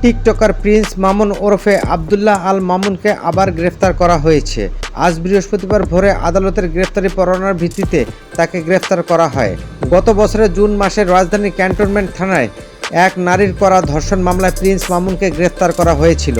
TikToker Prince Mamun ওরফে আব্দুল্লাহ আল মামুনকে আবার গ্রেফতার করা হয়েছে। আজ বৃহস্পতিবার ভোরে আদালতের গ্রেফতারি পরোয়ানার ভিত্তিতে তাকে গ্রেফতার করা হয়। গত বছরের জুন মাসে রাজধানীর ক্যান্টনমেন্ট থানায় এক নারীর করা ধর্ষণ মামলায় প্রিন্স মামুনকে গ্রেফতার করা হয়েছিল।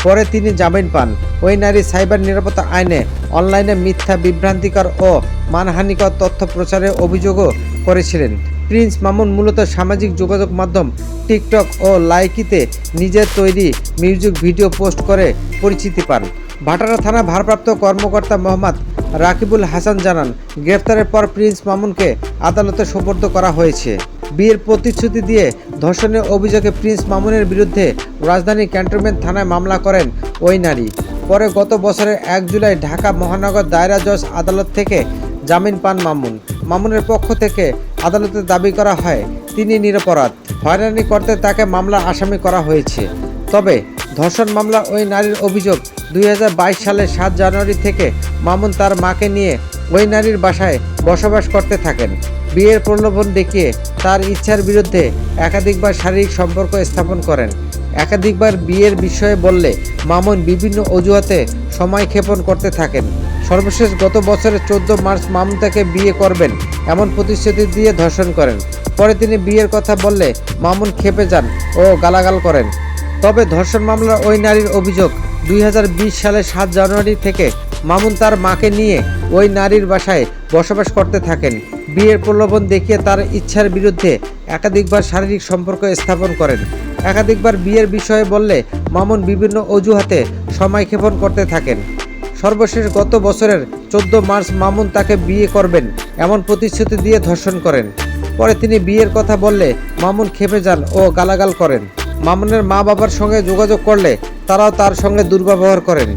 পরে তিনি জামিন পান। ওই নারী সাইবার নিরাপত্তা আইনে অনলাইনে মিথ্যা, বিভ্রান্তিকর ও মানহানিকর তথ্য প্রচারের অভিযোগও করেছিলেন। প্রিন্স মামুন মূলত সামাজিক যোগাযোগ মাধ্যম টিকটক ও লাইকিতে নিজের তৈরি মিউজিক ভিডিও পোস্ট করে পরিচিতি পান। ভাটারা থানা ভারপ্রাপ্ত কর্মকর্তা মোহাম্মদ রাকিবুল হাসান জানান, গ্রেফতারের পর প্রিন্স মামুনকে আদালতে সোপর্দ করা হয়েছে। বিয়ের প্রতিশ্রুতি দিয়ে ধর্ষণের অভিযোগে প্রিন্স মামুনের বিরুদ্ধে রাজধানীর ক্যান্টনমেন্ট থানায় মামলা করেন ওই নারী। পরে গত বছরের 1 জুলাই ঢাকা মহানগর দায়রা জজ আদালত থেকে জামিন পান মামুন। মামুনের পক্ষ থেকে আদালতে দাবি করা হয় তিনি নিরপরাধ। হয়রানি করতে তাকে মামলার আসামি করা হয়েছে। তবে ধর্ষণ মামলা ওই নারীর অভিযোগ, 2022 সালের 7 জানুয়ারি থেকে মামুন তার মাকে নিয়ে ওই নারীর বাসায় বসবাস করতে থাকেন। বিয়ের প্রলোভন দেখিয়ে তার ইচ্ছার বিরুদ্ধে একাধিকবার শারীরিক সম্পর্ক স্থাপন করেন। একাধিকবার বিয়ের বিষয়ে বললে মামুন বিভিন্ন অজুহাতে সময়ক্ষেপণ করতে থাকেন। সর্বশেষ গত বছরের 14 মার্চ মামুন তাকে বিয়ে করবেন এমন প্রতিশ্রুতি দিয়ে ধর্ষণ করেন। পরে তিনি বিয়ের কথা বললে মামুন ক্ষেপে যান ও গালাগাল করেন। তবে ধর্ষণ মামলার ওই নারীর অভিযোগ, 2020 সালের 7 জানুয়ারি থেকে মামুন তার মাকে নিয়ে ওই নারীর বাসায় বসবাস করতে থাকেন। বিয়ের প্রলোভন দেখিয়ে তার ইচ্ছার বিরুদ্ধে একাধিকবার শারীরিক সম্পর্ক স্থাপন করেন। একাধিকবার বিয়ের বিষয়ে বললে মামুন বিভিন্ন অজুহাতে সময়ক্ষেপণ করতে থাকেন। সর্বশেষ গত বছরের 14 মার্চ মামুন তাকে বিয়ে করবেন এমন প্রতিশ্রুতি দিয়ে ধর্ষণ করেন। পরে তিনি বিয়ের কথা বললে মামুন ক্ষেপে যান ও গালাগাল করেন। মামুনের মা বাবার সঙ্গে যোগাযোগ করলে তারাও তার সঙ্গে দুর্ব্যবহার করেন।